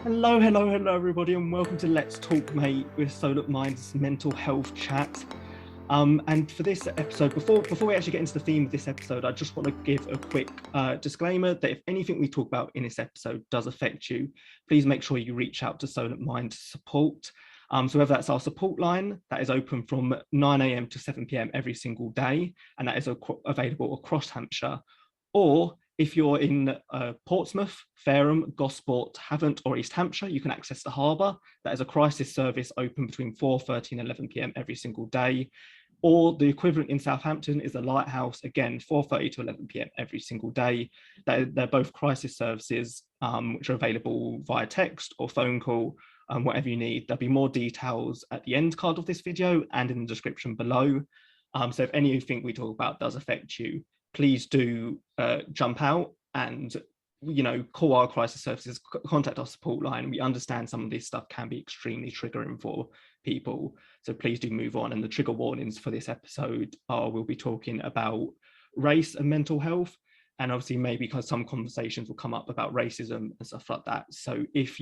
Hello, everybody, and welcome to Let's Talk, Mate, with Solent Mind's mental health chat. And for this episode, before we actually get into the theme of this episode, I just want to give a quick disclaimer that if anything we talk about in this episode does affect you, please make sure you reach out to Solent Mind support. So whether that's our support line, that is open from 9 a.m. to 7 p.m. every single day, and that is available across Hampshire, or if you're in Portsmouth, Fareham, Gosport, Havant, or East Hampshire, you can access the harbour. That is a crisis service open between 4:30 and 11 p.m. every single day. Or the equivalent in Southampton is the Lighthouse, again, 4:30 to 11 p.m. every single day. They're both crisis services, which are available via text or phone call, whatever you need. There'll be more details at the end card of this video and in the description below. So if anything we talk about does affect you, please do jump out and call our crisis services, contact our support line. We understand some of this stuff can be extremely triggering for people, so please do move on. And the trigger warnings for this episode are we'll be talking about race and mental health, and obviously maybe because some conversations will come up about racism and stuff like that. So if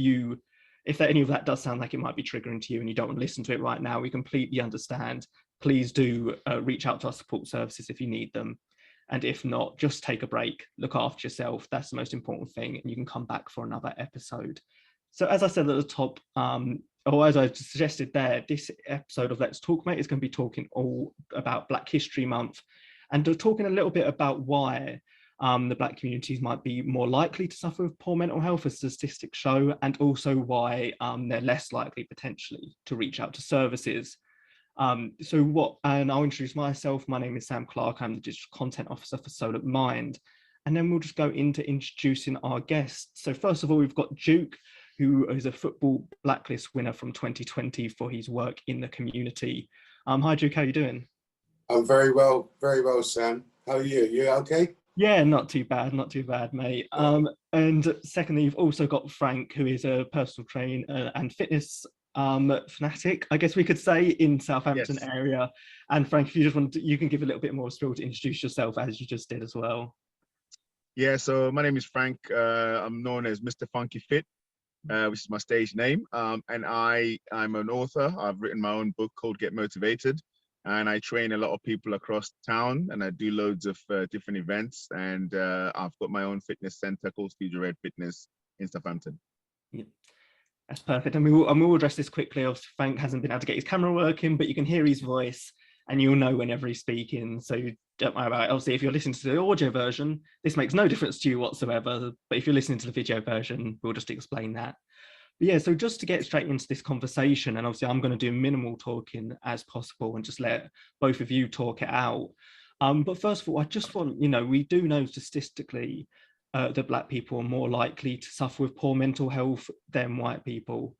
any of that does sound like it might be triggering to you and you don't want to listen to it right now, we completely understand. Please do reach out to our support services if you need them. And if not, just take a break, look after yourself. That's the most important thing. And you can come back for another episode. So as I said at the top, or as I suggested there, this episode of Let's Talk, Mate, is going to be talking all about Black History Month, and talking a little bit about why the Black communities might be more likely to suffer with poor mental health, as statistics show, and also why they're less likely potentially to reach out to services. And I'll introduce myself. My name is Sam Clark. I'm the Digital Content Officer for Solent Mind. And then we'll just go into introducing our guests. So first of all, we've got Duke, who is a football blacklist winner from 2020 for his work in the community. Hi, Duke, how are you doing? I'm very well, Sam. How are you? You okay? Yeah, not too bad, mate. And secondly, you've also got Frank, who is a personal trainer and fitness fanatic, I guess we could say, in Southampton area. And Frank, if you just want to, you can give a little bit more spiel to introduce yourself, as you just did as well. Yeah, so my name is Frank. I'm known as Mr. Funky Fit, which is my stage name. And I'm an author. I've written my own book called Get Motivated. And I train a lot of people across town, and I do loads of different events. And I've got my own fitness center called Studio Red Fitness in Southampton. Yeah. That's perfect. And we'll address this quickly. Obviously, Frank hasn't been able to get his camera working, but you can hear his voice and you'll know whenever he's speaking. So don't worry about it. Obviously, if you're listening to the audio version, this makes no difference to you whatsoever. But if you're listening to the video version, we'll just explain that. But yeah, so just to get straight into this conversation, and obviously I'm going to do minimal talking as possible and just let both of you talk it out. But first of all, I just want, we do know statistically that Black people are more likely to suffer with poor mental health than white people.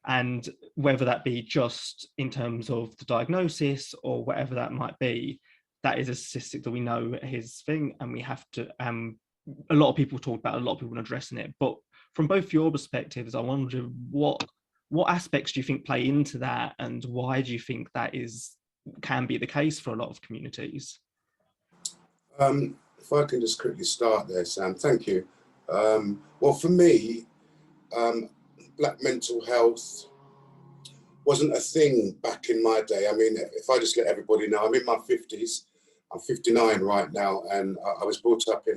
And whether that be just in terms of the diagnosis or whatever that might be, that is a statistic that we know is thing, and we have to, a lot of people talk about it, a lot of people are addressing it. But from both your perspectives, I wonder what aspects do you think play into that, and why do you think that can be the case for a lot of communities? If I can just quickly start there, Sam, thank you. Well, for me, Black mental health wasn't a thing back in my day. I mean, if I just let everybody know, I'm in my 50s. I'm 59 right now, and I was brought up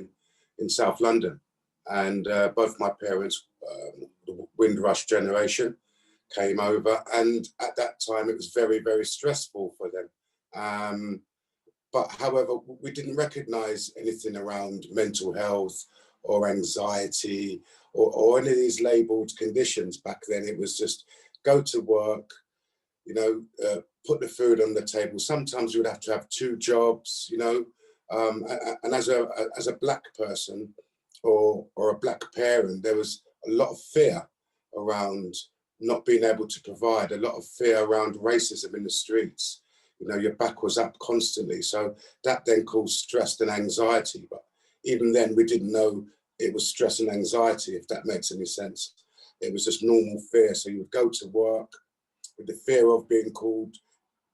in South London. And both my parents, the Windrush generation, came over. And at that time, it was very, very stressful for them. But however, we didn't recognize anything around mental health or anxiety or any of these labeled conditions back then. It was just go to work, put the food on the table. Sometimes you would have to have two jobs, and as a Black person or a Black parent, there was a lot of fear around not being able to provide, a lot of fear around racism in the streets. Your back was up constantly. So that then caused stress and anxiety. But even then, we didn't know it was stress and anxiety, if that makes any sense. It was just normal fear. So you would go to work with the fear of being called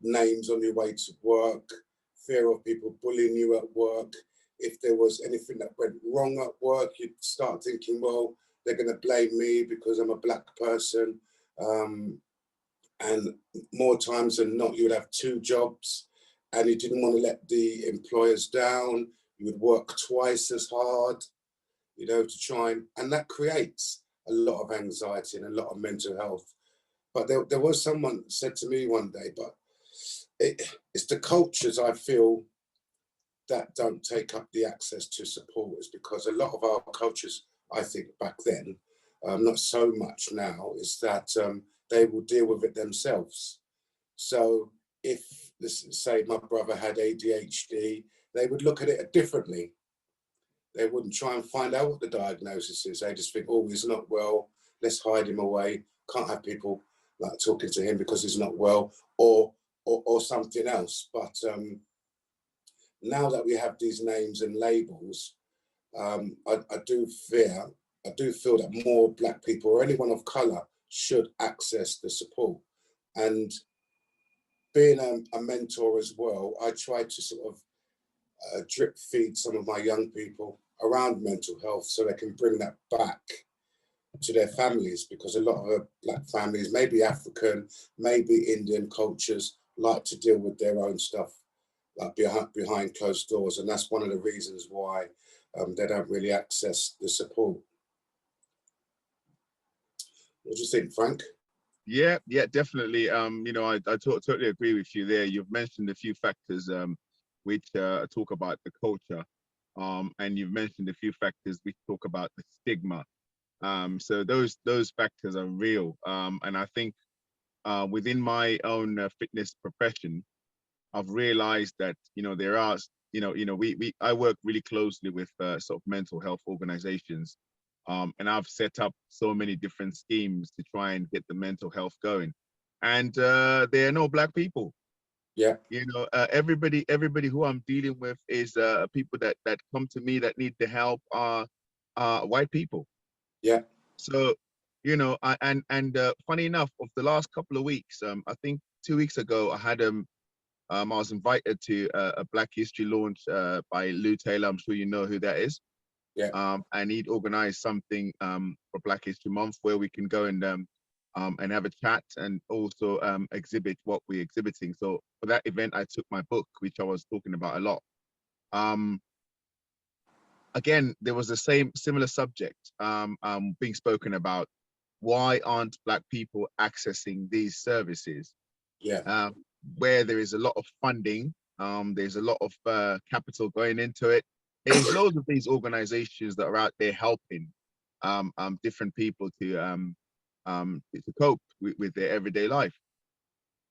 names on your way to work, fear of people bullying you at work. If there was anything that went wrong at work, you'd start thinking, well, they're going to blame me because I'm a black person. And more times than not, you would have 2 jobs and you didn't want to let the employers down. You would work twice as hard, you know, to try and that creates a lot of anxiety and a lot of mental health. But there was someone said to me one day, but it's the cultures I feel that don't take up the access to support. Is because a lot of our cultures, I think back then, not so much now, is that they will deal with it themselves. So if, let's say my brother had ADHD, they would look at it differently. They wouldn't try and find out what the diagnosis is. They just think, oh, he's not well, let's hide him away. Can't have people like talking to him because he's not well, or something else. But now that we have these names and labels, I do feel that more black people or anyone of colour should access the support. And being a mentor as well, I try to sort of drip feed some of my young people around mental health so they can bring that back to their families, because a lot of black families, maybe African, maybe Indian cultures, like to deal with their own stuff like behind closed doors. And that's one of the reasons why they don't really access the support. What do you think, Frank? Yeah, definitely. You know, I totally agree with you there. You've mentioned a few factors which talk about the culture, and you've mentioned a few factors which talk about the stigma. So those factors are real. And I think within my own fitness profession, I've realized that, you know, there are, I work really closely with sort of mental health organizations. And I've set up so many different schemes to try and get the mental health going. And there are no black people. Yeah. You know, everybody who I'm dealing with is people that come to me that need the help are white people. Yeah. So, you know, funny enough, of the last couple of weeks, I think 2 weeks ago, I was invited to a Black History launch by Lou Taylor. I'm sure you know who that is. Yeah. And he'd organized something for Black History Month where we can go and have a chat and also exhibit what we're exhibiting. So for that event, I took my book, which I was talking about a lot. Again, there was the similar subject being spoken about. Why aren't black people accessing these services? Yeah. Where there is a lot of funding, there's a lot of capital going into it. There's loads of these organizations that are out there helping different people to cope with their everyday life.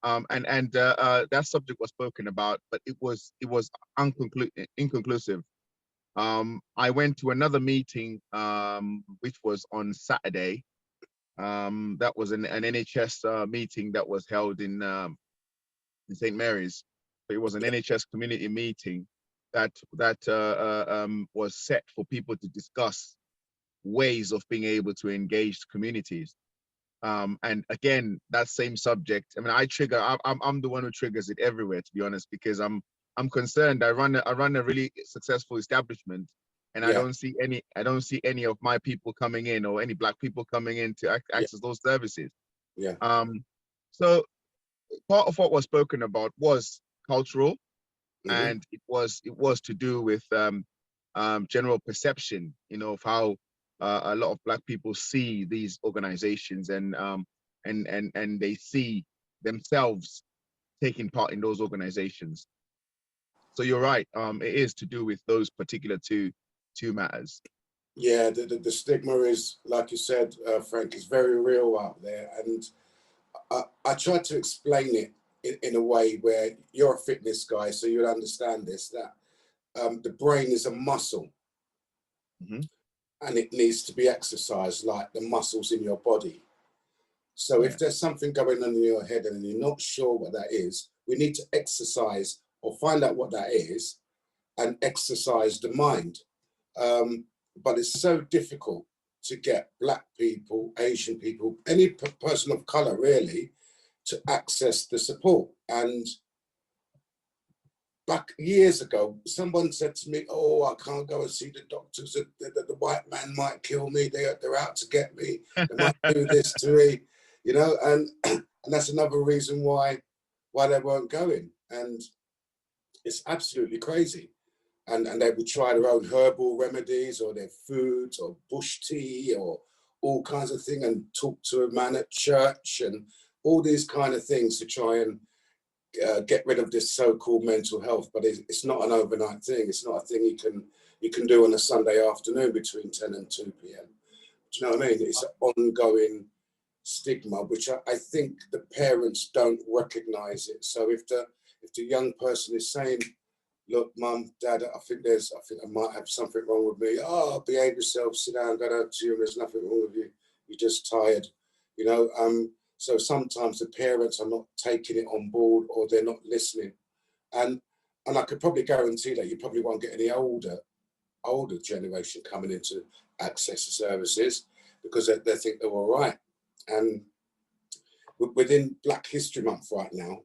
That subject was spoken about, but it was inconclusive. I went to another meeting, which was on Saturday. That was an NHS meeting that was held in St. Mary's. So it was an NHS community meeting that was set for people to discuss ways of being able to engage communities. And again, that same subject. I mean, I'm the one who triggers it everywhere, to be honest, because I'm concerned. I run a really successful establishment, and Yeah. I don't see any of my people coming in, or any black people coming in to access those services. Yeah. So part of what was spoken about was cultural, Mm-hmm. and it was to do with general perception, you know, of how a lot of black people see these organizations, and they see themselves taking part in those organizations. So you're right. It is to do with those particular two matters. Yeah, the stigma is, like you said, Frank, is very real out there. And I tried to explain it in a way where you're a fitness guy, so you'll understand this, that the brain is a muscle. Mm-hmm. And it needs to be exercised like the muscles in your body. So if there's something going on in your head and you're not sure what that is, we need to exercise or find out what that is and exercise the mind. But it's so difficult to get black people, Asian people, any person of color really, to access the support. And back years ago, someone said to me, "Oh, I can't go and see the doctors. The white man might kill me. They're out to get me. They might do this to me, you know." And and that's another reason why they weren't going. And it's absolutely crazy. And they would try their own herbal remedies or their foods or bush tea or all kinds of things, and talk to a man at church and all these kind of things to try and get rid of this so-called mental health. But it's not an overnight thing. It's not a thing you can do on a Sunday afternoon between 10 and 2 p.m. Do you know what I mean? It's an ongoing stigma, which I think the parents don't recognize it. So if the young person is saying, "Look, mum, dad, I think I might have something wrong with me. Oh, behave yourself, sit down, go down to you, there's nothing wrong with you. You're just tired," you know. So sometimes the parents are not taking it on board, or they're not listening. And I could probably guarantee that you probably won't get any older generation coming into access to services, because they think they're all right. And within Black History Month right now,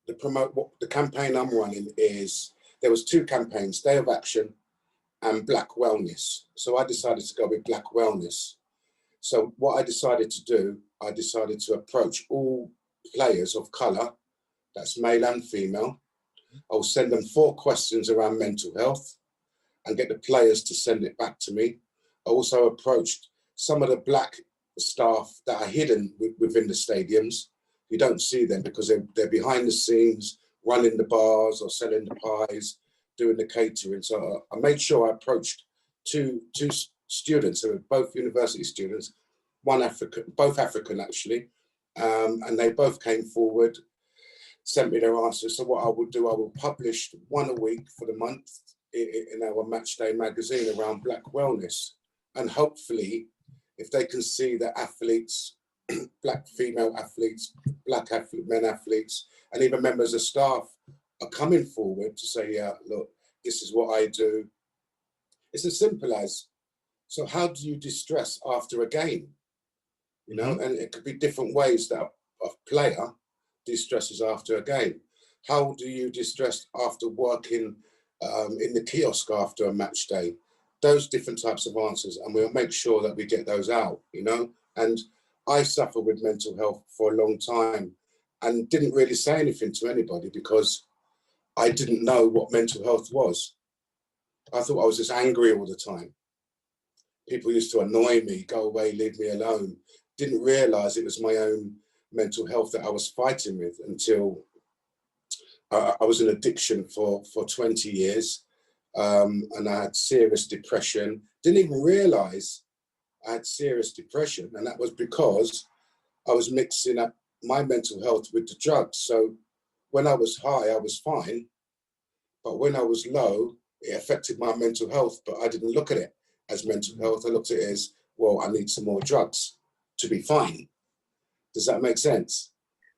the campaign I'm running is, there was 2 campaigns: Day of Action and Black Wellness. So I decided to go with Black Wellness. So what I decided to do, I decided to approach all players of colour, that's male and female. I'll send them 4 questions around mental health and get the players to send it back to me. I also approached some of the Black staff that are hidden within the stadiums. You don't see them because they're behind the scenes, running the bars or selling the pies, doing the catering. So I made sure I approached two students who were both university students, both African actually, and they both came forward, sent me their answers. So what I will do, I will publish 1 a week for the month in our Matchday magazine around Black wellness. And hopefully, if they can see that athletes, Black female athletes, Black men athletes, and even members of staff are coming forward to say, "Yeah, look, this is what I do." It's as simple as, so how do you distress after a game? You know, and it could be different ways that a player distresses after a game. How do you distress after working in the kiosk after a match day? Those different types of answers, and we'll make sure that we get those out, you know. And I suffer with mental health for a long time and didn't really say anything to anybody because I didn't know what mental health was. I thought I was just angry all the time. People used to annoy me, "Go away, leave me alone." Didn't realize it was my own mental health that I was fighting with until I was in addiction for 20 years. And I had serious depression. Didn't even realize I had serious depression. And that was because I was mixing up my mental health with the drugs. So when I was high, I was fine. But when I was low, it affected my mental health. But I didn't look at it as mental health. I looked at it as, well, I need some more drugs to be fine. Does that make sense?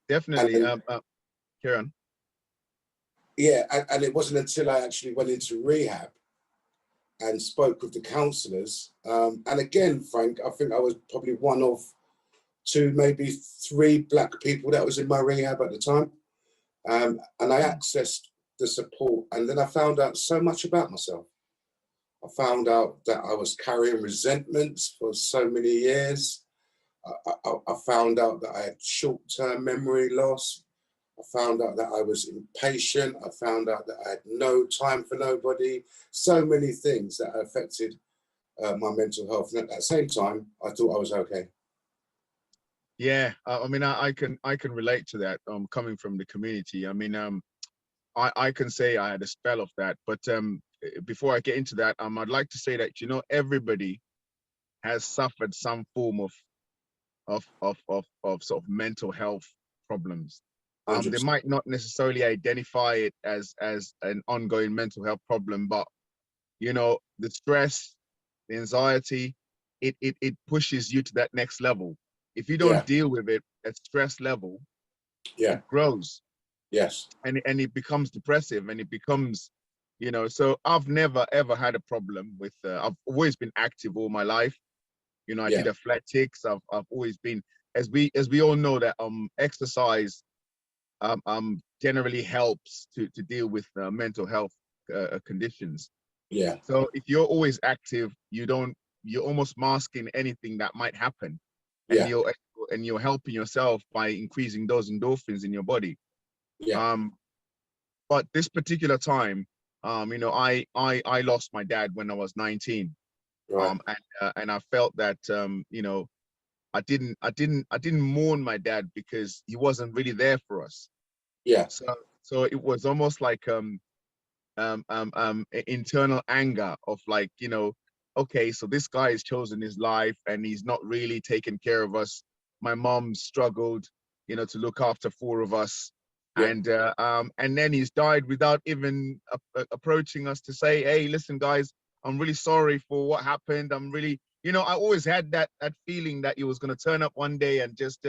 Definitely. And, Carry on. yeah, and it wasn't until I actually went into rehab and spoke with the counsellors. And again, Frank, I think I was probably one of 2, maybe 3 Black people that was in my rehab at the time. And I accessed the support, and then I found out so much about myself. I found out that I was carrying resentments for so many years. I found out that I had short-term memory loss. I found out that I was impatient. I found out that I had no time for nobody. So many things that affected my mental health. And at that same time, I thought I was okay. Yeah, I mean, I can relate to that. Coming from the community, I mean, I can say I had a spell of that. But before I get into that, I'd like to say that, everybody has suffered some form of sort of mental health problems. They 100%. might not necessarily identify it as an ongoing mental health problem, but the stress, the anxiety, it pushes you to that next level. If you don't Yeah. deal with it at stress level, Yeah. it grows. Yes. And it becomes depressive, and it becomes, so I've never ever had a problem with I've always been active all my life. I did athletics. I've always been, as we all know, that exercise generally helps to deal with mental health conditions. Yeah. So if you're always active, you're almost masking anything that might happen, and Yeah. you're helping yourself by increasing those endorphins in your body. Yeah. But this particular time, I lost my dad when I was 19. Right. And I felt that I didn't mourn my dad because he wasn't really there for us. Yeah. So it was almost like internal anger of like, okay, so this guy has chosen his life and he's not really taking care of us. My mom struggled, to look after four of us. Yeah. And then he's died without even approaching us to say, hey, listen, guys, I'm really sorry for what happened. I'm really, I always had that feeling that he was going to turn up one day and just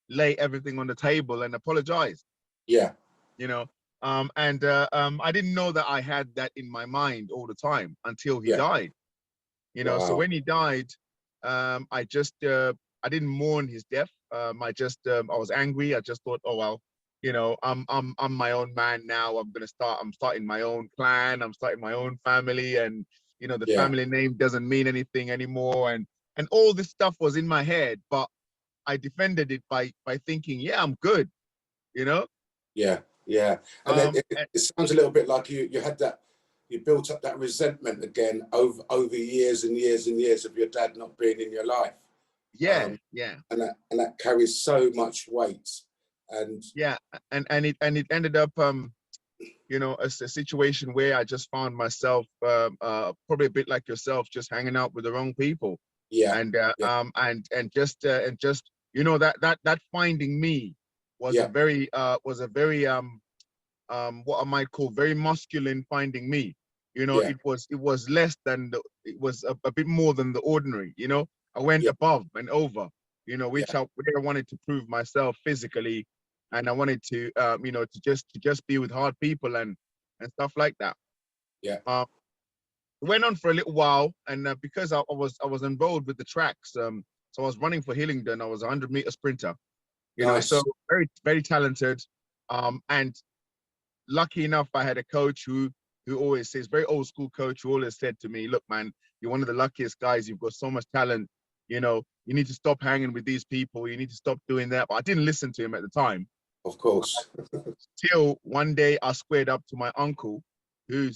lay everything on the table and apologize. Yeah. I didn't know that I had that in my mind all the time until he Yeah. died. So Wow. when he died, I didn't mourn his death. I was angry. I just thought, oh well, I'm my own man now. I'm starting my own clan. I'm starting my own family, and the Yeah. family name doesn't mean anything anymore. And all this stuff was in my head, but I defended it by thinking, yeah, I'm good. Yeah. Yeah. And then it sounds a little bit like you had that, you built up that resentment again over years and years and years of your dad not being in your life. Yeah. And that carries so much weight. And Yeah, and it ended up as a situation where I just found myself probably a bit like yourself, just hanging out with the wrong people. yeah. And Yeah. just that finding me was Yeah. a very what I might call very masculine finding me. Yeah. It was less than it was a bit more than the ordinary. I went Yeah. above and over, Yeah. where I wanted to prove myself physically, and I wanted to to just be with hard people and stuff like that. Yeah. It went on for a little while, and because I was enrolled with the tracks, so I was running for Hillingdon. I was a 100-meter sprinter. So Nice. very very talented, and lucky enough, I had a coach who always says, very old school coach, who always said to me, look, man, you're one of the luckiest guys. You've got so much talent. You need to stop hanging with these people. You need to stop doing that. But I didn't listen to him at the time. Of course. Till one day I squared up to my uncle, who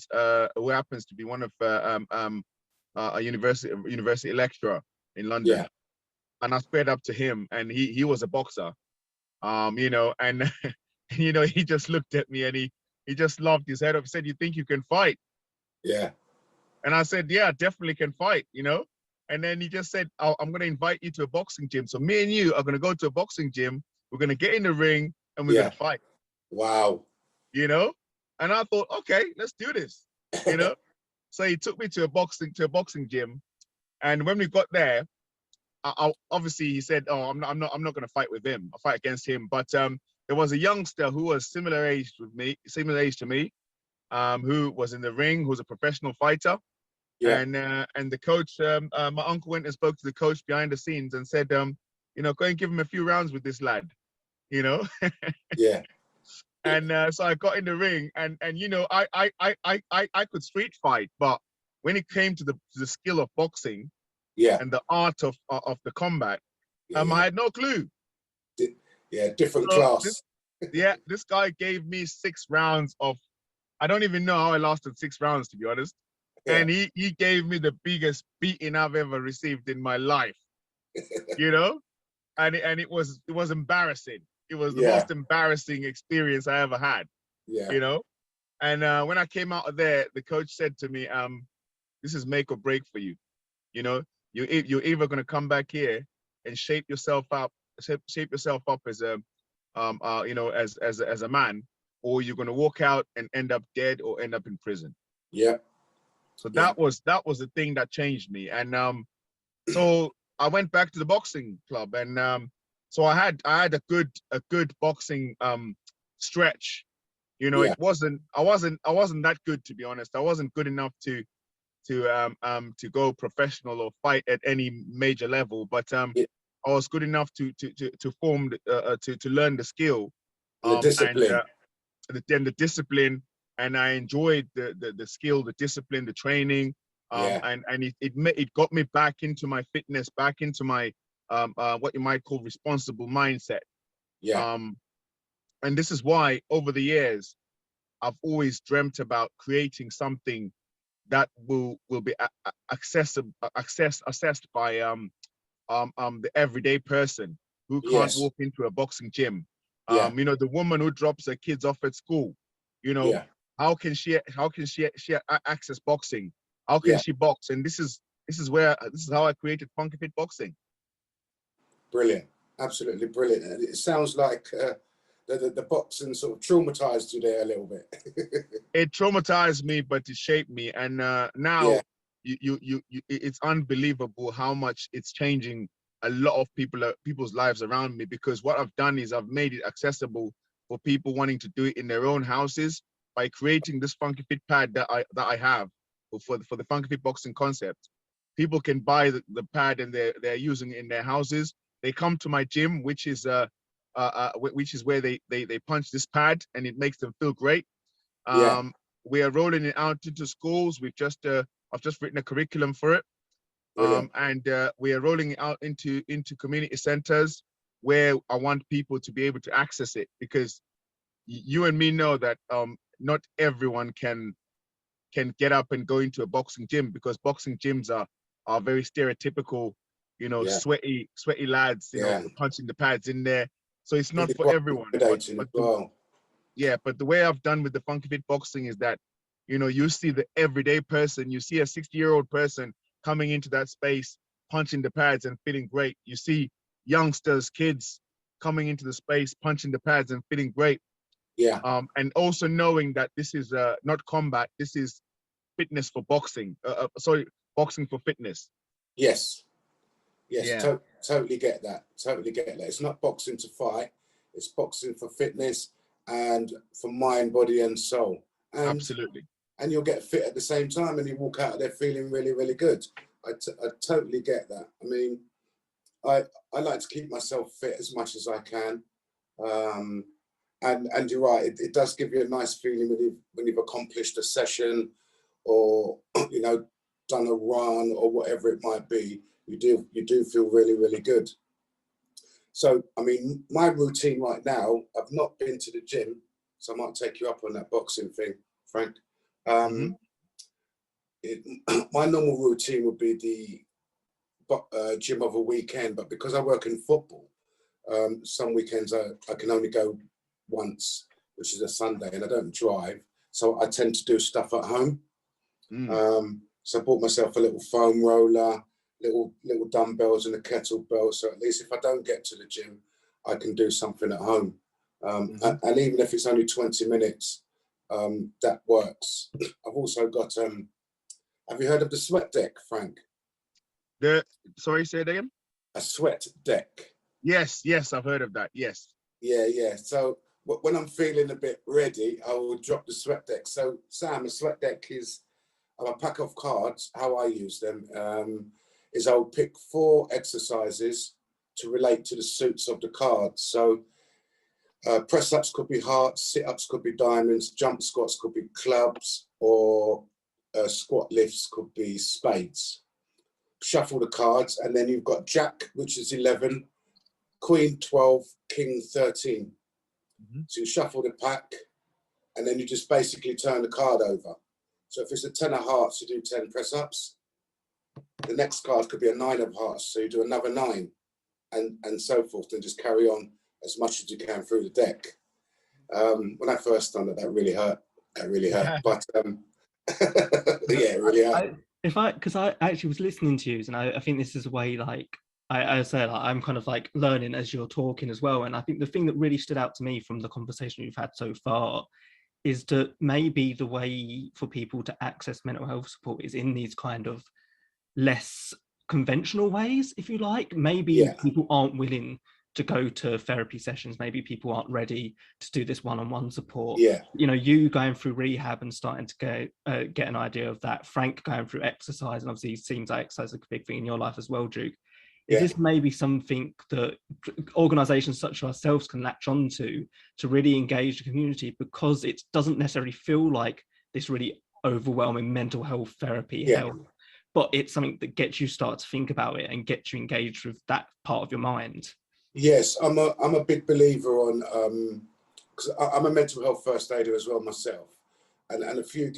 happens to be one of a university lecturer in London. Yeah. And I squared up to him, and he was a boxer. And he just looked at me and he just laughed his head off. He said, "You think you can fight?" Yeah. And I said, "Yeah, I definitely can fight." And then he just said, I'm going to invite you to a boxing gym. So me and you are going to go to a boxing gym. We're going to get in the ring and we're going to fight. Wow. And I thought, okay, let's do this. So he took me to a boxing gym, and when we got there, obviously he said, "Oh, I'm not going to fight with him. I'll fight against him." But there was a youngster who was similar age to me, who was in the ring, who was a professional fighter. Yeah. And the coach, my uncle went and spoke to the coach behind the scenes and said, go and give him a few rounds with this lad, Yeah. And so I got in the ring, and I could street fight, but when it came to the skill of boxing, Yeah. and the art of the combat, Yeah. I had no clue. Yeah. Different So class. this guy gave me 6 rounds of. I don't even know how I lasted 6 rounds, to be honest. Yeah. And he gave me the biggest beating I've ever received in my life, and it was embarrassing. It was the most embarrassing experience I ever had, Yeah. And when I came out of there, the coach said to me, "This is make or break for you. You're either going to come back here and shape yourself up as a as a man, or you're going to walk out and end up dead or end up in prison." Yeah. So that was the thing that changed me. And so I went back to the boxing club, and so I had a good boxing stretch. Yeah. I wasn't that good, to be honest. I wasn't good enough to go professional or fight at any major level, but Yeah. I was good enough to form to learn the skill, And the discipline. Then the discipline, and I enjoyed the skill, the discipline, the training, and it got me back into my fitness, back into my what you might call responsible mindset. Yeah. And this is why over the years I've always dreamt about creating something that will be assessed by the everyday person who can't Yes. walk into a boxing gym. Yeah. You know, the woman who drops her kids off at school, you know, Yeah. how can she access boxing? How can Yeah. she box? And this is how I created Funky Fit Boxing. Brilliant. Absolutely brilliant. And it sounds like the boxing sort of traumatized you there a little bit. It traumatized me, but it shaped me. And now Yeah. it's unbelievable how much it's changing a lot of people's lives around me, because what I've done is I've made it accessible for people wanting to do it in their own houses by creating this Funky Fit pad that I have for the Funky Fit Boxing concept. People can buy the pad and they're using it in their houses. They come to my gym, which is where they punch this pad and it makes them feel great. Yeah. We are rolling it out into schools. I've just written a curriculum for it. And we are rolling it out into community centers where I want people to be able to access it, because you and me know that not everyone can get up and go into a boxing gym, because boxing gyms are very stereotypical, you know, Yeah. sweaty lads, you know, punching the pads in there. So it's not for everyone. But the way I've done with the Funky Fit Boxing is that, you know, you see the everyday person, you see a 60-year-old person coming into that space, punching the pads and feeling great. You see youngsters, kids coming into the space, punching the pads and feeling great. Yeah. And also knowing that this is not combat, this is fitness for boxing. Boxing for fitness. Yes. Yes. Yeah. Totally get that. Totally get that. It's not boxing to fight. It's boxing for fitness and for mind, body, and soul. And absolutely. And you'll get fit at the same time, and you walk out of there feeling really, really good. I totally get that. I mean, I like to keep myself fit as much as I can. And you're right, it does give you a nice feeling when you've accomplished a session, or you know, done a run or whatever it might be. You do feel really, really good. So I mean, my routine right now, I've not been to the gym, so I might take you up on that boxing thing, Frank. My normal routine would be the gym of a weekend, but because I work in football, some weekends I can only go once, which is a Sunday, and I don't drive, so I tend to do stuff at home. So I bought myself a little foam roller, little dumbbells and a kettlebell, so at least if I don't get to the gym, I can do something at home. And even if it's only 20 minutes, that works. I've also got have you heard of the sweat deck, Frank? Sorry, say it again. A sweat deck. Yes, I've heard of that. Yes. Yeah. So when I'm feeling a bit ready, I will drop the sweat deck. So Sam, a sweat deck is a pack of cards. How I use them is I'll pick 4 exercises to relate to the suits of the cards. So press ups could be hearts, sit ups could be diamonds, jump squats could be clubs, or squat lifts could be spades. Shuffle the cards, and then you've got Jack, which is 11, Queen 12, King 13. So you shuffle the pack, and then you just basically turn the card over. So if it's a 10 of hearts, you do 10 press ups. The next card could be a 9 of hearts, so you do another 9, and so forth, and just carry on as much as you can through the deck. When I first done it, that really hurt. But yeah, it really hurt. Because I actually was listening to you, and I think this is a way, like I said, I'm kind of like learning as you're talking as well. And I think the thing that really stood out to me from the conversation we've had so far is that maybe the way for people to access mental health support is in these kind of less conventional ways, if you like. Maybe people aren't willing to go to therapy sessions. Maybe people aren't ready to do this one-on-one support. You know, you going through rehab and starting to get an idea of that. Frank going through exercise, and obviously it seems like exercise is a big thing in your life as well, Duke. Is this maybe something that organisations such as ourselves can latch onto to really engage the community, because it doesn't necessarily feel like this really overwhelming mental health therapy help, but it's something that gets you start to think about it and gets you engaged with that part of your mind? Yes, I'm a big believer on, because I'm a mental health first aider as well myself. And a few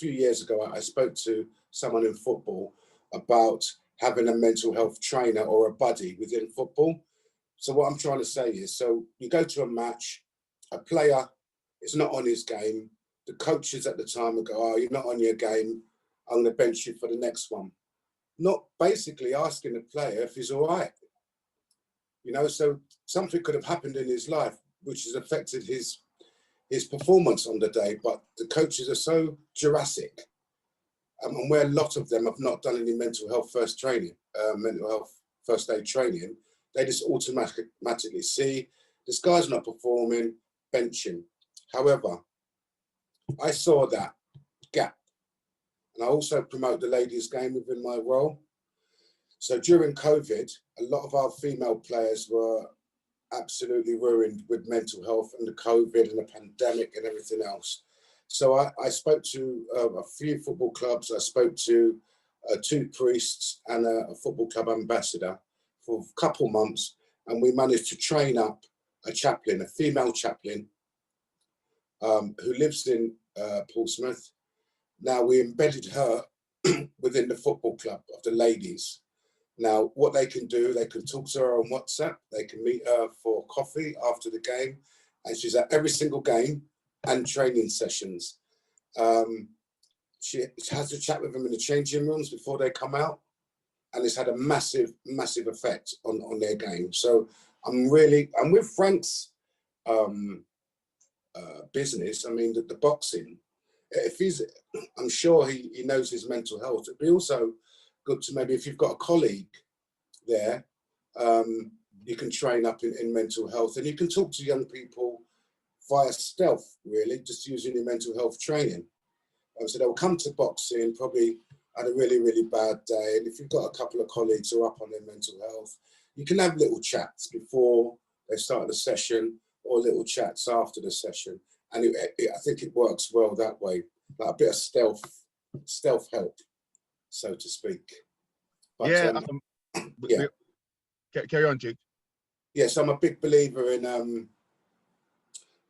years ago, I spoke to someone in football about having a mental health trainer or a buddy within football. So what I'm trying to say is, so you go to a match, a player is not on his game. The coaches at the time will go, oh, you're not on your game, I'm going to bench you for the next one. Not basically asking the player if he's all right. You know, so something could have happened in his life which has affected his performance on the day, but the coaches are so Jurassic, and where a lot of them have not done any mental health first aid training, they just automatically see this guy's not performing, bench him. However, I saw that gap, and I also promote the ladies' game within my role. So during COVID, a lot of our female players were absolutely ruined with mental health and the COVID and the pandemic and everything else. So I spoke to a few football clubs. I spoke to 2 priests and a football club ambassador for a couple months, and we managed to train up a chaplain, a female chaplain, who lives in Portsmouth. Now, we embedded her within the football club of the ladies. Now, what they can do, they can talk to her on WhatsApp, they can meet her for coffee after the game, and she's at every single game and training sessions. She has to chat with them in the changing rooms before they come out, and it's had a massive, massive effect on their game. So I'm with Frank's business. I mean, the boxing, I'm sure he knows his mental health. It'd be also good to maybe, if you've got a colleague there, you can train up in mental health, and you can talk to young people via stealth, really, just using your mental health training. So they'll come to boxing, probably had a really, really bad day. And if you've got a couple of colleagues who are up on their mental health, you can have little chats before they start the session or little chats after the session. And I think it works well that way, like a bit of stealth help, so to speak. But, carry on, Duke. Yes, I'm a big believer in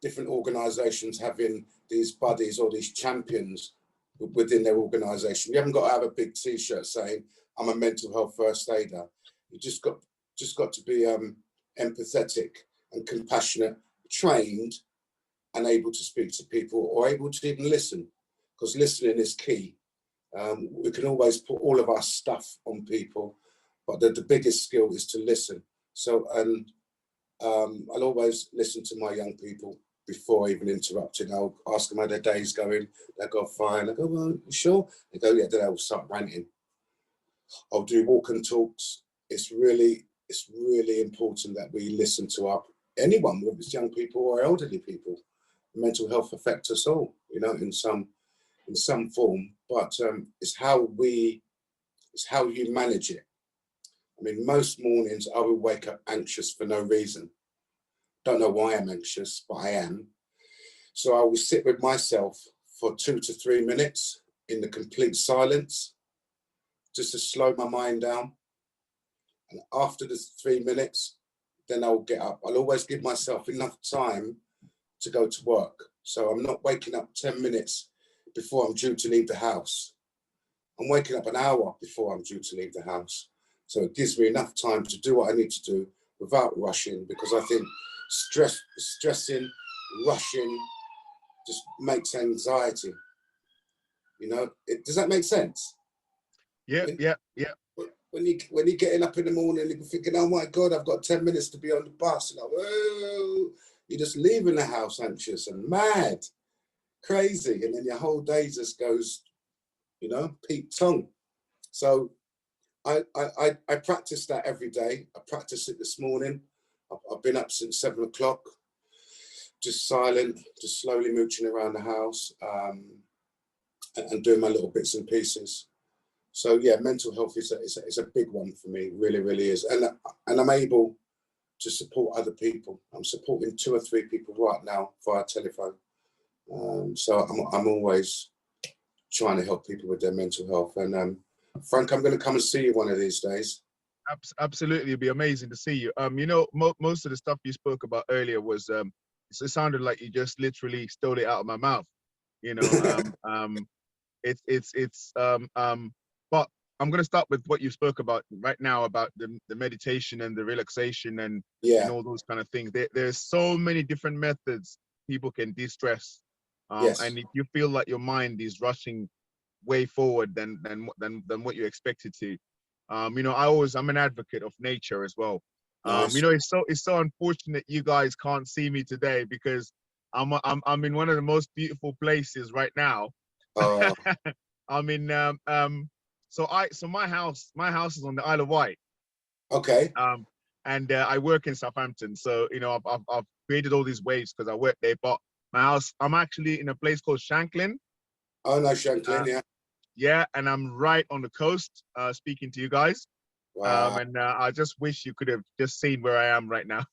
different organisations having these buddies or these champions within their organisation. You haven't got to have a big T-shirt saying I'm a mental health first aider. You just got to be empathetic and compassionate, trained, and able to speak to people, or able to even listen, because listening is key. We can always put all of our stuff on people, but the biggest skill is to listen. So, I'll always listen to my young people before even interrupting. I'll ask them how their day's going. They go, fine. I go, well, you sure? They go, yeah. Then I'll start ranting. I'll do walk and talks. It's really important that we listen to anyone, whether it's young people or elderly people. Mental health affects us all, you know, in some form. But it's how you manage it. I mean, most mornings I will wake up anxious for no reason. Don't know why I'm anxious, but I am. So I will sit with myself for 2 to 3 minutes in the complete silence, just to slow my mind down. And after the 3 minutes, then I'll get up. I'll always give myself enough time to go to work. So I'm not waking up 10 minutes before I'm due to leave the house. I'm waking up an hour before I'm due to leave the house. So it gives me enough time to do what I need to do without rushing, because I think stressing, rushing just makes anxiety. You know, does that make sense? Yeah. When you're getting up in the morning, you're thinking, oh my God, I've got 10 minutes to be on the bus. And you're just leaving the house anxious and mad, crazy. And then your whole day just goes, you know, peak tongue. So I practice that every day. I practice it this morning. I've been up since 7 o'clock, just silent, just slowly mooching around the house, and doing my little bits and pieces. So yeah, mental health is a big one for me. Really, really is. And I'm able to support other people. I'm supporting 2 or 3 people right now via telephone. So I'm always trying to help people with their mental health. And Frank, I'm going to come and see you one of these days. Absolutely, it'd be amazing to see you. Most of the stuff you spoke about earlier was it sounded like you just literally stole it out of my mouth. You know, but I'm gonna start with what you spoke about right now about the meditation and the relaxation and Yeah. all those kind of things. There's so many different methods people can de-stress. Yes. And if you feel like your mind is rushing way forward than what you expect it to, I'm an advocate of nature as well. Nice. It's so unfortunate you guys can't see me today because I'm in one of the most beautiful places right now. Oh, I'm in so my house is on the Isle of Wight. okay. And I work in Southampton, so I've created all these waves because I work there. But my house, I'm actually in a place called Shanklin. Oh, no, Shanklin, yeah. Yeah, and I'm right on the coast, speaking to you guys. Wow. And I just wish you could have just seen where I am right now.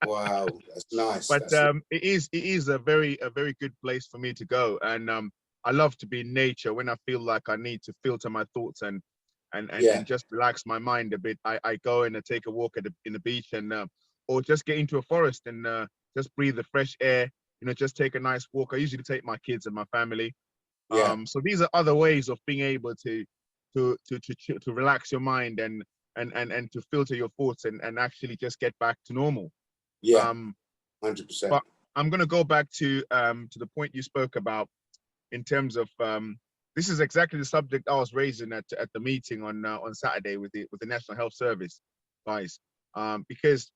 Wow, that's nice. But it is a very good place for me to go, and I love to be in nature when I feel like I need to filter my thoughts and yeah. just relax my mind a bit. I go and I take a walk in the beach and or just get into a forest and just breathe the fresh air. Just take a nice walk. I usually take my kids and my family. Yeah. So these are other ways of being able to relax your mind and to filter your thoughts and actually just get back to normal. Yeah. Um, 100%. but I'm going to go back to the point you spoke about in terms of this is exactly the subject I was raising at the meeting on Saturday with the National Health Service guys, because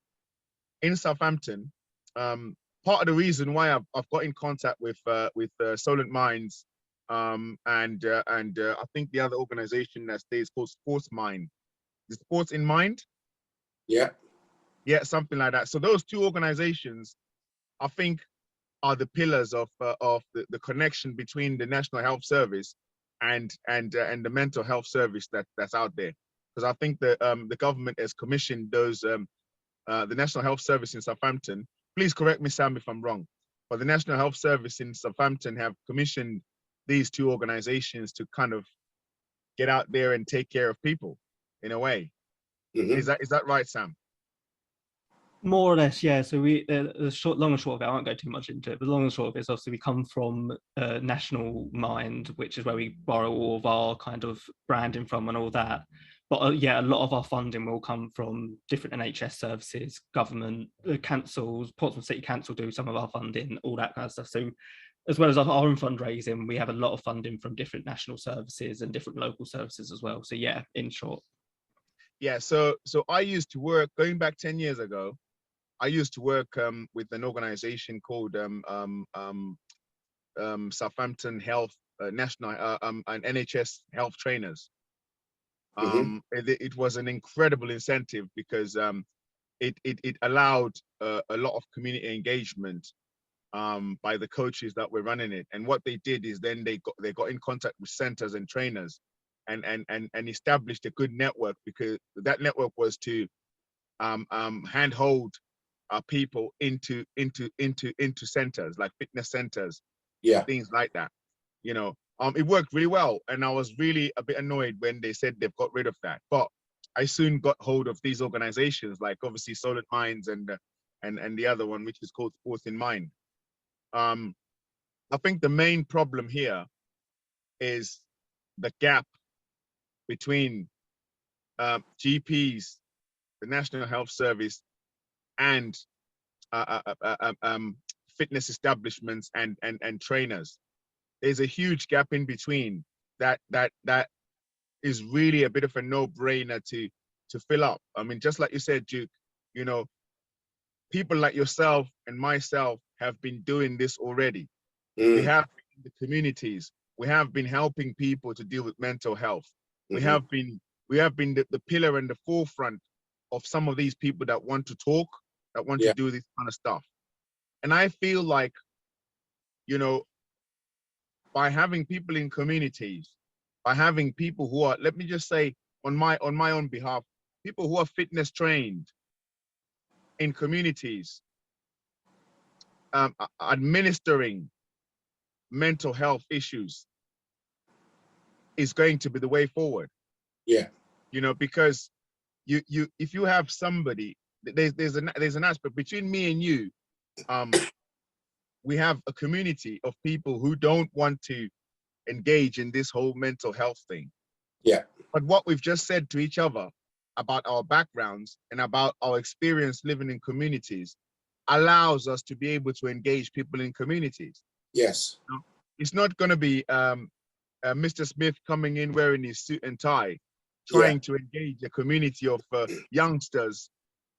in Southampton, part of the reason why I've got in contact with Solent Minds, and I think the other organization that stays called Sports Mind, the Sports in Mind. Yeah. Yeah, something like that. So those 2 organizations, I think, are the pillars of the connection between the National Health Service and the mental health service that's out there. Because I think the government has commissioned those the National Health Service in Southampton. Please correct me, Sam, if I'm wrong. But the National Health Service in Southampton have commissioned these 2 organizations to kind of get out there and take care of people in a way. Mm-hmm. Is that right, Sam? More or less, yeah. So long and short of it, I won't go too much into it, but the long and short of it is obviously we come from National Mind, which is where we borrow all of our kind of branding from and all that. But yeah, a lot of our funding will come from different NHS services, government, councils, Portsmouth City Council do some of our funding, all that kind of stuff. So as well as our own fundraising, we have a lot of funding from different national services and different local services as well. So yeah, in short. Yeah, so I used to work, going back 10 years ago, I used to work with an organization called Southampton Health National and NHS Health Trainers. It was an incredible incentive because it allowed a lot of community engagement by the coaches that were running it. And what they did is then they got in contact with centers and trainers and established a good network, because that network was to handhold people into centers like fitness centers, Yeah. things like that. It worked really well, and I was really a bit annoyed when they said they've got rid of that. But I soon got hold of these organizations, like obviously Solent Minds and the other one, which is called Sports in Mind. I think the main problem here is the gap between GPs, the National Health Service, and fitness establishments and trainers. There's a huge gap in between that is really a bit of a no-brainer to fill up. I mean, just like you said, Duke, people like yourself and myself have been doing this already. We have been in the communities. We have been helping people to deal with mental health. We have been the pillar and the forefront of some of these people that want to talk, that want to do this kind of stuff. And I feel like, by having people in communities, by having people who are, let me just say on my own behalf, people who are fitness trained in communities, administering mental health issues is going to be the way forward. Yeah. You know, because if you have somebody, there's an aspect between me and you. We have a community of people who don't want to engage in this whole mental health thing. Yeah. But what we've just said to each other about our backgrounds and about our experience living in communities allows us to be able to engage people in communities. Yes. You know, it's not going to be Mr. Smith coming in wearing his suit and tie, trying to engage a community of youngsters,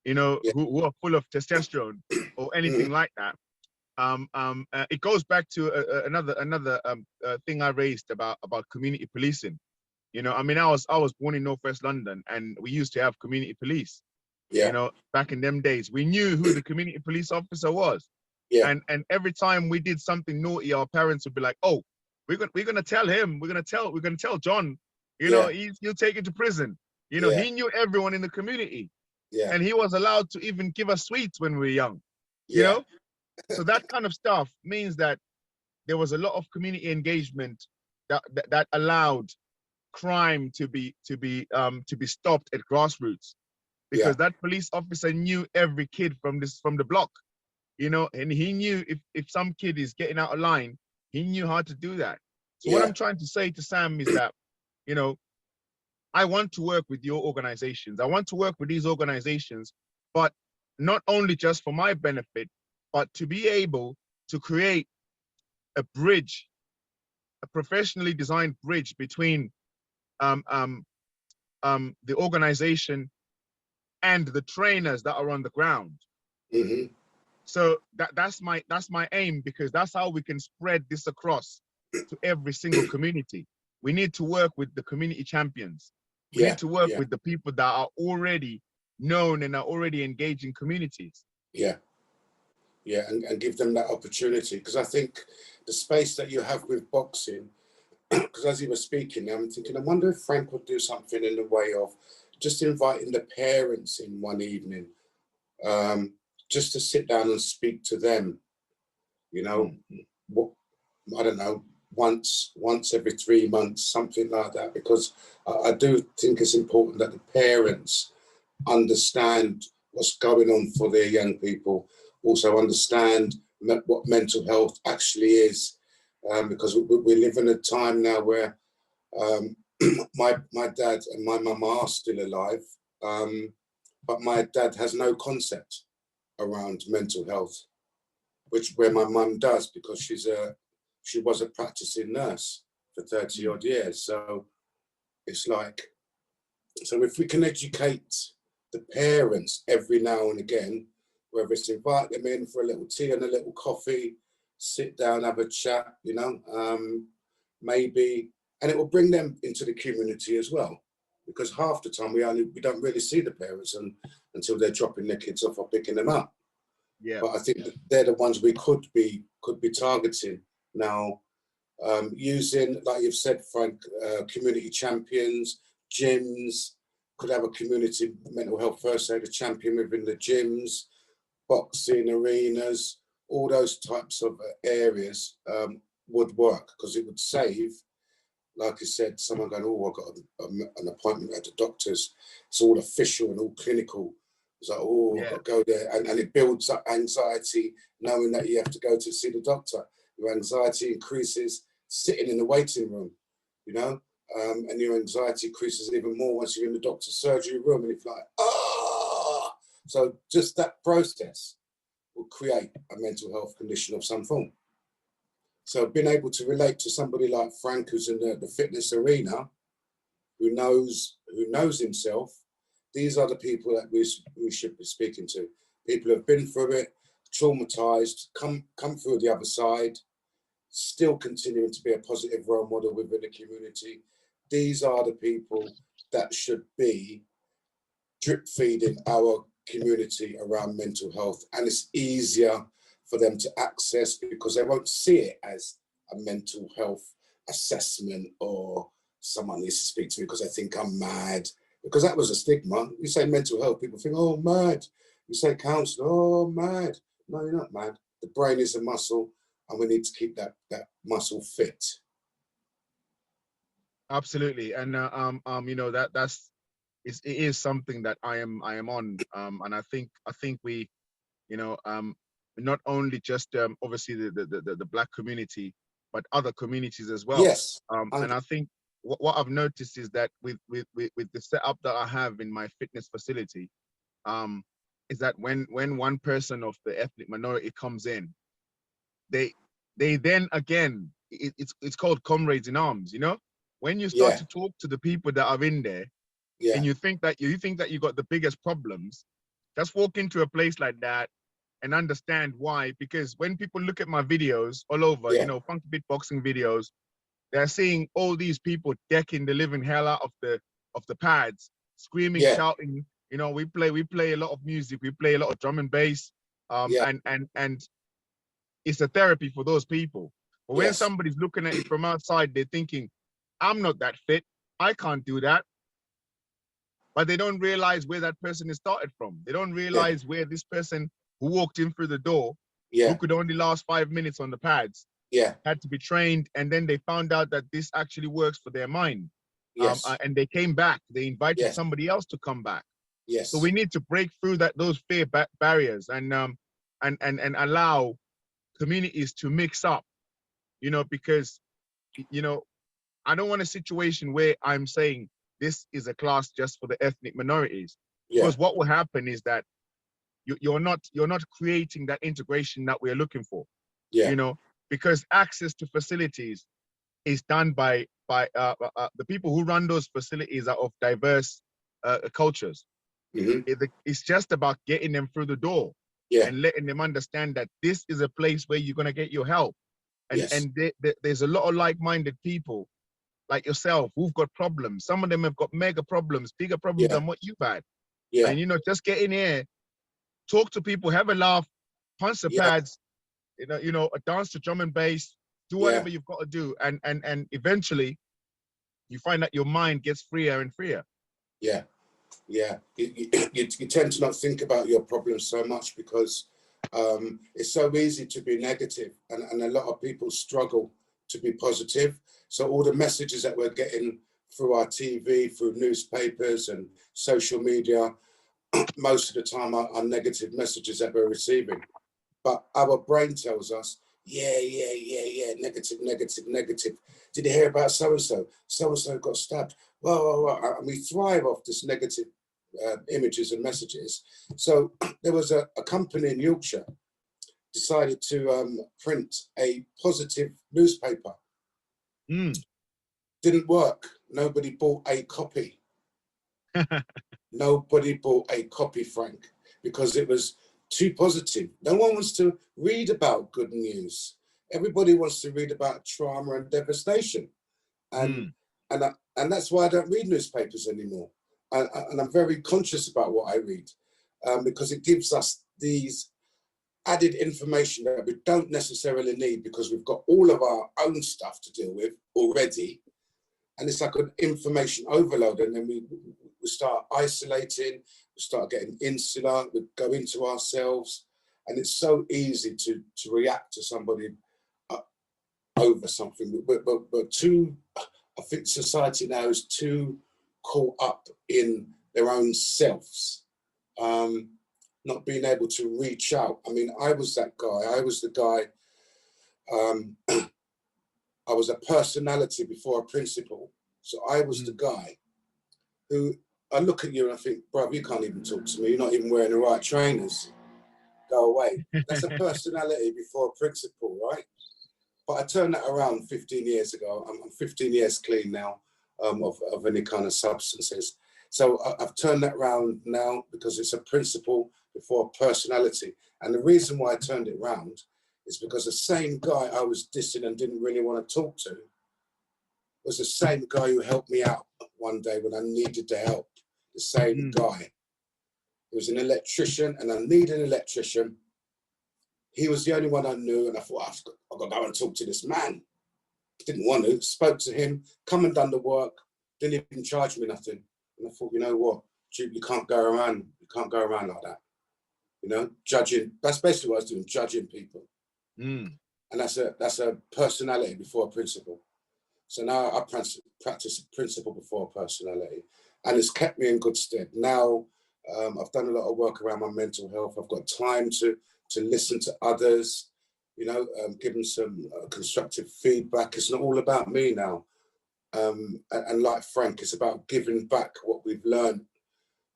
you know, who are full of testosterone or anything like that. It goes back to another thing I raised about community policing. You know, I mean, I was born in Northwest London, and we used to have community police. Yeah. You know, back in them days, we knew who the community police officer was. Yeah. And every time we did something naughty, our parents would be like, "Oh, we're gonna tell him. We're gonna tell John. You know, he'll take you to prison." You know, he knew everyone in the community, and he was allowed to even give us sweets when we were young. You know, so that kind of stuff means that there was a lot of community engagement that allowed crime to be stopped at grassroots, because that police officer knew every kid from the block, you know, and he knew if some kid is getting out of line, he knew how to do that. So what I'm trying to say to Sam is that, you know, I want to work with your organizations. I want to work with these organizations, but not only just for my benefit, but to be able to create a bridge, a professionally designed bridge between the organization and the trainers that are on the ground. Mm-hmm. So that's my aim, because that's how we can spread this across to every single community. We need to work with the community champions. We need to work with the people that are already known and are already engaged in communities. Yeah, and give them that opportunity, because I think the space that you have with boxing, because as you were speaking, I'm thinking, I wonder if Frank would do something in the way of just inviting the parents in one evening, just to sit down and speak to them, you know, what, I don't know, once every 3 months, something like that, because I do think it's important that the parents understand what's going on for their young people, also understand what mental health actually is, because we live in a time now where my dad and my mum are still alive, but my dad has no concept around mental health, where my mum does, because she was a practicing nurse for 30 odd years. So it's like, so if we can educate the parents every now and again, whether it's invite them in for a little tea and a little coffee, sit down, have a chat, you know, maybe, and it will bring them into the community as well, because half the time we don't really see the parents until they're dropping their kids off or picking them up. Yeah. But I think that they're the ones we could be targeting now, using, like you've said, Frank, community champions, gyms, could have a community mental health first aid champion within the gyms, boxing arenas, all those types of areas would work, because it would save, like I said, someone going, oh, I've got an appointment at the doctor's. It's all official and all clinical. It's like, oh, I've got to go there. And it builds up anxiety, knowing that you have to go to see the doctor. Your anxiety increases sitting in the waiting room, you know, and your anxiety increases even more once you're in the doctor's surgery room and it's like, ah! So just that process will create a mental health condition of some form. So being able to relate to somebody like Frank, who's in the fitness arena, who knows himself, these are the people that we should be speaking to. People who have been through it, traumatized, come through the other side, still continuing to be a positive role model within the community. These are the people that should be drip feeding our community around mental health, and it's easier for them to access because they won't see it as a mental health assessment or someone needs to speak to me because they think I'm mad. Because that was a stigma. You say mental health, people think, oh, mad. You say counselor, oh, mad. No, you're not mad. The brain is a muscle, and we need to keep that muscle fit. Absolutely, and you know, it is something that I am on, and I think we, you know, not only just obviously the Black community, but other communities as well. Yes. And I think what I've noticed is that with the setup that I have in my fitness facility, is that when one person of the ethnic minority comes in, they then again, it's called comrades in arms, you know. When you start Yeah. to talk to the people that are in there, Yeah. and you think that you got the biggest problems, just walk into a place like that and understand why. Because when people look at my videos all over, Yeah. you know, funky beatboxing videos, they're seeing all these people decking the living hell out of the pads, screaming, Yeah. shouting. You know, we play a lot of music, we play a lot of drum and bass, Yeah. and it's a therapy for those people. But when Yes. somebody's looking at it from outside, they're thinking, I'm not that fit, I can't do that. But they don't realize where that person is started from. They don't realize where this person who walked in through the door, who could only last 5 minutes on the pads, had to be trained, and then they found out that this actually works for their mind. Yes. And they came back. They invited Yes. somebody else to come back. Yes. So we need to break through those fear barriers and allow communities to mix up. You know, because, you know, I don't want a situation where I'm saying this is a class just for the ethnic minorities, because what will happen is that you're not creating that integration that we're looking for. You know, because access to facilities is done by the people who run those facilities are of diverse cultures. It's just about getting them through the door and letting them understand that this is a place where you're going to get your help. And there's a lot of like-minded people like yourself who've got problems. Some of them have got mega problems, bigger problems than what you've had. And, you know, just get in here, talk to people, have a laugh, punch the pads, you know, dance to drum and bass, do whatever you've got to do. And eventually you find that your mind gets freer and freer. Yeah. You tend to not think about your problems so much because it's so easy to be negative, and a lot of people struggle to be positive. So all the messages that we're getting through our TV, through newspapers and social media, most of the time are negative messages that we're receiving. But our brain tells us, negative. Did you hear about so-and-so? So-and-so got stabbed. Well, and we thrive off this negative images and messages. So there was a company in Yorkshire decided to print a positive newspaper. Didn't work. Nobody bought a copy. Nobody bought a copy, Frank, because it was too positive. No one wants to read about good news. Everybody wants to read about trauma and devastation. And that's why I don't read newspapers anymore. And I'm very conscious about what I read, because it gives us these added information that we don't necessarily need because we've got all of our own stuff to deal with already. And it's like an information overload. And then we start isolating, we start getting insular, we go into ourselves. And it's so easy to react to somebody over something. But I think society now is too caught up in their own selves, not being able to reach out. I mean, I was that guy. I was the guy. I was a personality before a principal. So I was the guy who, I look at you and I think, bruv, you can't even talk to me. You're not even wearing the right trainers. Go away. That's a personality before a principal, right? But I turned that around 15 years ago. I'm 15 years clean now of any kind of substances. So I've turned that around now because it's a principle before a personality. And the reason why I turned it around is because the same guy I was dissing and didn't really want to talk to was the same guy who helped me out one day when I needed the help. The same guy. He was an electrician and I needed an electrician. He was the only one I knew, and I thought, I've got to go and talk to this man. didn't want to, spoke to him, come and done the work, didn't even charge me nothing. And I thought, you know what, you can't go around like that. You know, judging, that's basically what I was doing, judging people. And that's a personality before a principle. So now I practice principle before personality, and it's kept me in good stead. Now I've done a lot of work around my mental health. I've got time to listen to others, you know, give them some constructive feedback. It's not all about me now. And like Frank, it's about giving back what we've learned.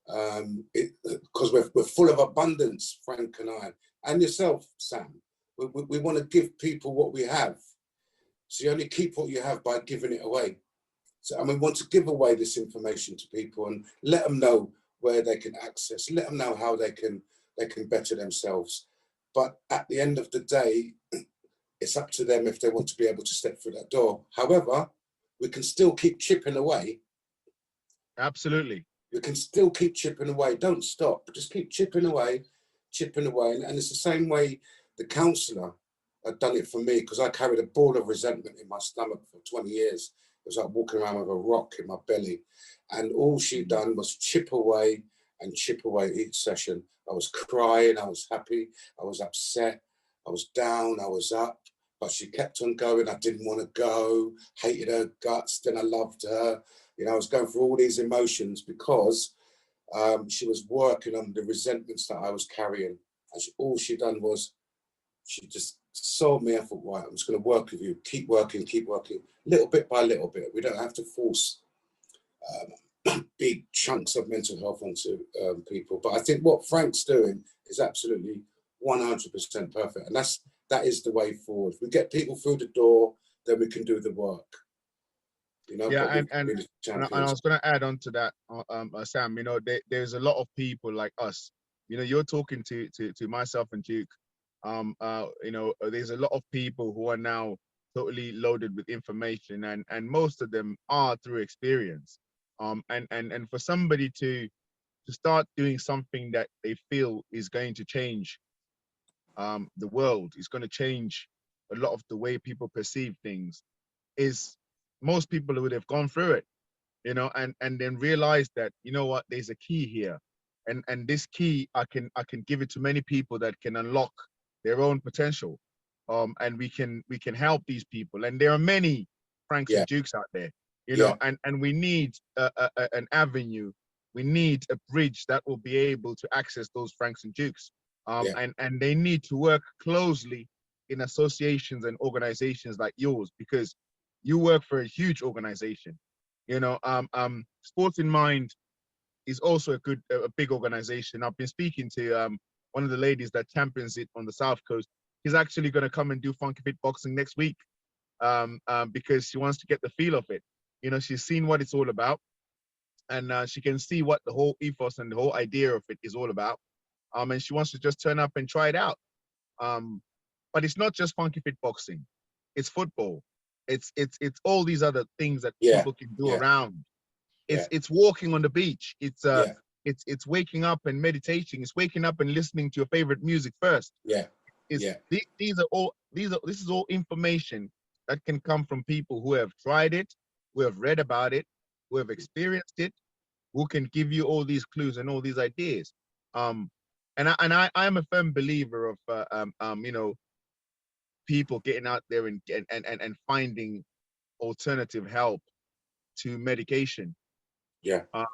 Because we're full of abundance, Frank and I, and yourself, Sam. We want to give people what we have. So you only keep what you have by giving it away. So, and we want to give away this information to people and let them know where they can access, let them know how they can better themselves. But at the end of the day, it's up to them if they want to be able to step through that door. However, we can still keep chipping away. Absolutely. We can still keep chipping away. Don't stop. Just keep chipping away. And it's the same way the counsellor had done it for me, because I carried a ball of resentment in my stomach for 20 years. It was like walking around with a rock in my belly. And all she'd done was chip away each session. I was crying, I was happy, I was upset, I was down, I was up, but she kept on going. I didn't want to go, hated her guts, then I loved her. You know, I was going through all these emotions because she was working on the resentments that I was carrying. And all she done was, she just saw me. I thought, right, I'm just going to work with you. Keep working, little bit by little bit. We don't have to force big chunks of mental health onto people. But I think what Frank's doing is absolutely 100% perfect. And that is the way forward. We get people through the door, then we can do the work. You know, yeah, and I was going to add on to that, Sam. You know, there's a lot of people like us. You know, you're talking to myself and Duke. You know, there's a lot of people who are now totally loaded with information, and most of them are through experience. And for somebody to start doing something that they feel is going to change the world, is going to change a lot of the way people perceive things, is most people would have gone through it, you know, and then realize that, you know what, there's a key here, and this key I can give it to many people that can unlock their own potential, and we can help these people. And there are many Franks and Dukes out there, you know, and we need an avenue, we need a bridge that will be able to access those Franks and Dukes, and they need to work closely in associations and organizations like yours, because you work for a huge organization, you know. Solent Mind is also a big organization. I've been speaking to one of the ladies that champions it on the South Coast. She's actually going to come and do Funky Fit Boxing next week, because she wants to get the feel of it. You know, she's seen what it's all about, and she can see what the whole ethos and the whole idea of it is all about. And she wants to just turn up and try it out. But it's not just Funky Fit Boxing; it's football. It's all these other things that people can do around. It's walking on the beach. It's waking up and meditating. It's waking up and listening to your favorite music first. This is all information that can come from people who have tried it, who have read about it, who have experienced it, who can give you all these clues and all these ideas. And I am a firm believer of you know, people getting out there and finding alternative help to medication. I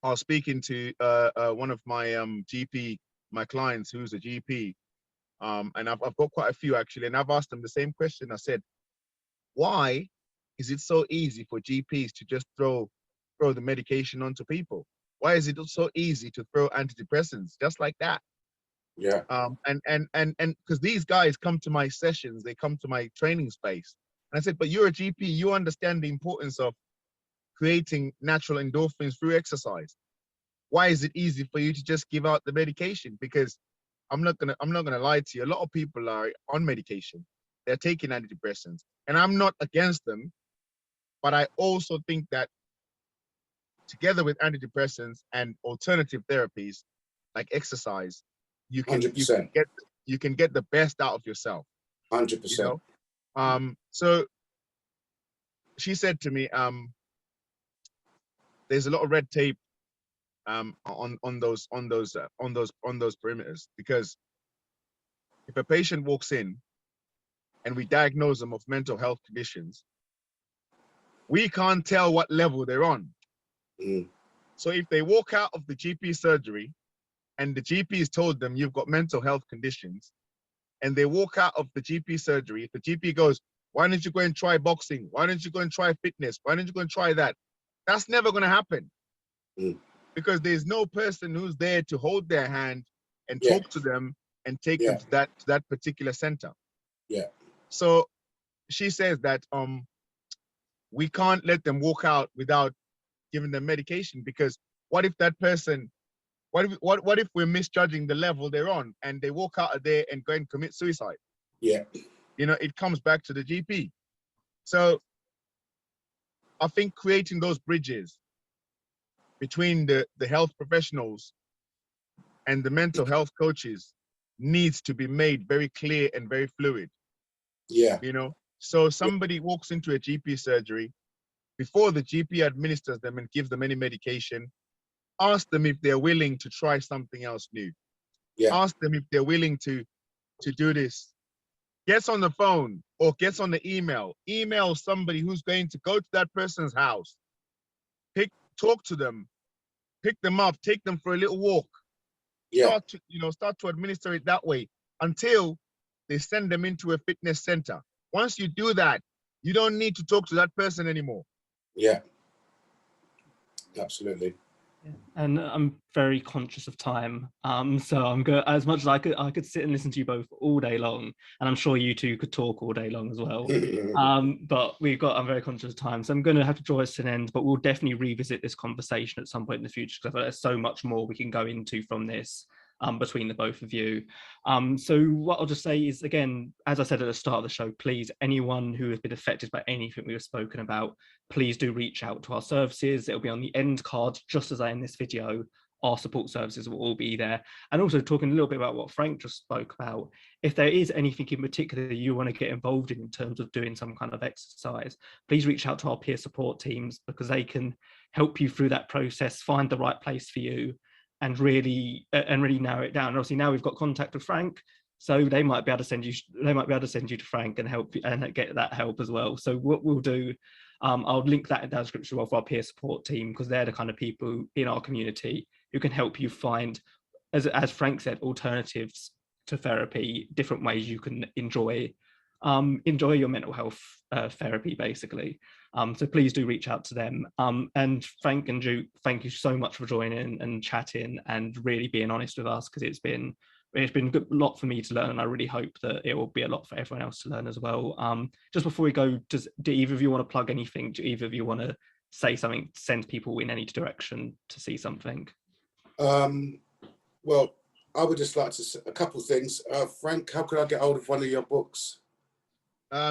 was speaking to one of my my clients who's a GP, and I've got quite a few actually, and I've asked them the same question. I said, why is it so easy for GPs to just throw the medication onto people? Why is it so easy to throw antidepressants just like that? And because these guys come to my sessions, they come to my training space, and I said, but you're a GP, you understand the importance of creating natural endorphins through exercise. Why is it easy for you to just give out the medication? Because I'm not gonna lie to you, a lot of people are on medication, they're taking antidepressants, and I'm not against them, but I also think that together with antidepressants and alternative therapies like exercise, you can get the best out of yourself. 100%. You know? So she said to me, there's a lot of red tape on those perimeters, because if a patient walks in and we diagnose them of mental health conditions, we can't tell what level they're on. So if they walk out of the GP surgery and the GP has told them you've got mental health conditions, and they walk out of the GP surgery, if the GP goes, why don't you go and try boxing? Why don't you go and try fitness? Why don't you go and try that? That's never going to happen, because there's no person who's there to hold their hand and talk to them and take them to that particular center. So she says that we can't let them walk out without giving them medication, because what if that person, what if we're misjudging the level they're on and they walk out of there and go and commit suicide? You know, it comes back to the GP. So I think creating those bridges between the health professionals and the mental health coaches needs to be made very clear and very fluid. You know, so somebody walks into a GP surgery, before the GP administers them and gives them any medication, ask them if they're willing to try something else new. Ask them if they're willing to do this. Gets on the phone or gets on the email somebody who's going to go to that person's house, talk to them, pick them up, take them for a little walk, start to administer it that way until they send them into a fitness center. Once you do that, you don't need to talk to that person anymore. Absolutely. And I'm very conscious of time, so I'm going, as much as I could sit and listen to you both all day long, and I'm sure you two could talk all day long as well. But I'm very conscious of time, so I'm going to have to draw us to an end. But we'll definitely revisit this conversation at some point in the future, because I feel there's so much more we can go into from this. Between the both of you. So what I'll just say is, again, as I said at the start of the show, please, anyone who has been affected by anything we've spoken about, please do reach out to our services. It'll be on the end card, just as I end this video. Our support services will all be there. And also talking a little bit about what Frank just spoke about, if there is anything in particular you want to get involved in terms of doing some kind of exercise, please reach out to our peer support teams, because they can help you through that process, find the right place for you, and really narrow it down. And obviously now we've got contact with Frank, so they might be able to send you to Frank and help you and get that help as well. So what we'll do, I'll link that in the description as well for our peer support team, because they're the kind of people in our community who can help you find, as Frank said, alternatives to therapy, different ways you can enjoy your mental health therapy, basically. So please do reach out to them. And Frank and Duke, thank you so much for joining and chatting and really being honest with us, because it's been a lot for me to learn, and I really hope that it will be a lot for everyone else to learn as well. Just before we go, do either of you want to plug anything? Do either of you want to say something, send people in any direction to see something? Well, I would just like to say a couple of things. Frank, how could I get hold of one of your books?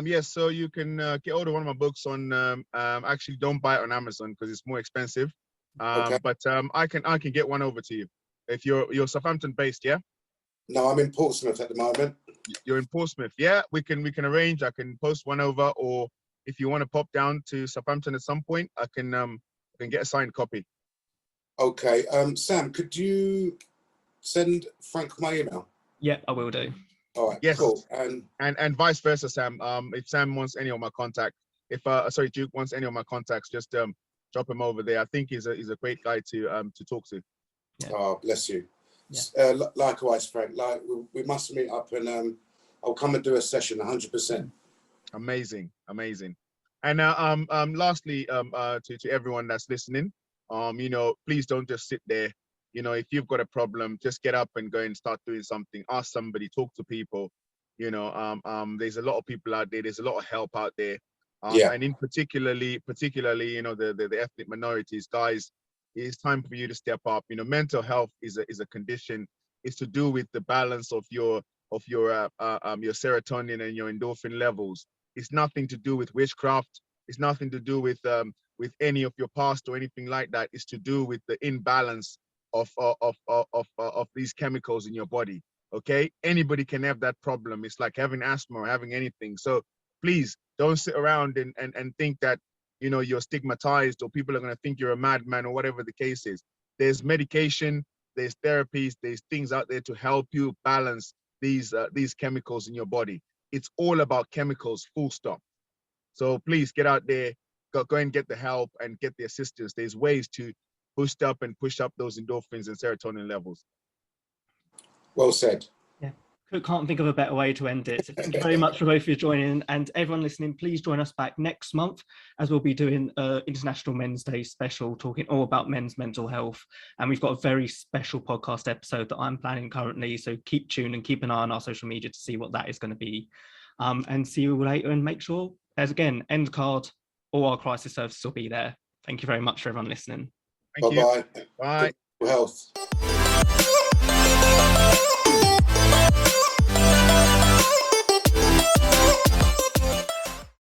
Yes, so you can get hold of one of my books on, actually don't buy it on Amazon because it's more expensive. But I can get one over to you. If you're Southampton based, yeah? No, I'm in Portsmouth at the moment. You're in Portsmouth, yeah? We can arrange. I can post one over, or if you want to pop down to Southampton at some point, I can get a signed copy. Okay, Sam, could you send Frank my email? Yeah, I will do. All right, yes. Cool. And vice versa, Sam. If Sam wants any of my contact, Duke wants any of my contacts, just drop him over there. I think he's a great guy to talk to. Yeah. Oh, bless you. Yeah. Likewise, Frank. Like we must meet up, and I'll come and do a session 100%. Amazing. And lastly, to everyone that's listening, please don't just sit there. If you've got a problem, just get up and go and start doing something. Ask somebody, talk to people. There's a lot of people out there. There's a lot of help out there. And in particularly, the ethnic minorities, guys, it's time for you to step up. Mental health is a condition. It's to do with the balance of your serotonin and your endorphin levels. It's nothing to do with witchcraft. It's nothing to do with any of your past or anything like that. It's to do with the imbalance of these chemicals in your body. Okay, anybody can have that problem. It's like having asthma or having anything. So please don't sit around and think that you're stigmatized, or people are going to think you're a madman, or whatever the case is. There's medication, there's therapies, there's things out there to help you balance these chemicals in your body. It's all about chemicals, full stop. So please get out there, go and get the help and get the assistance. There's ways to boost up and push up those endorphins and serotonin levels. Well said. Yeah, can't think of a better way to end it. So thank you very much for both of you joining, and everyone listening, please join us back next month as we'll be doing International Men's Day special, talking all about men's mental health. And we've got a very special podcast episode that I'm planning currently, so keep tuned and keep an eye on our social media to see what that is going to be. And see you later, and make sure there's, again, end card, all our crisis services will be there. Thank you very much for everyone listening. Thank you. Bye-bye. Bye. Health.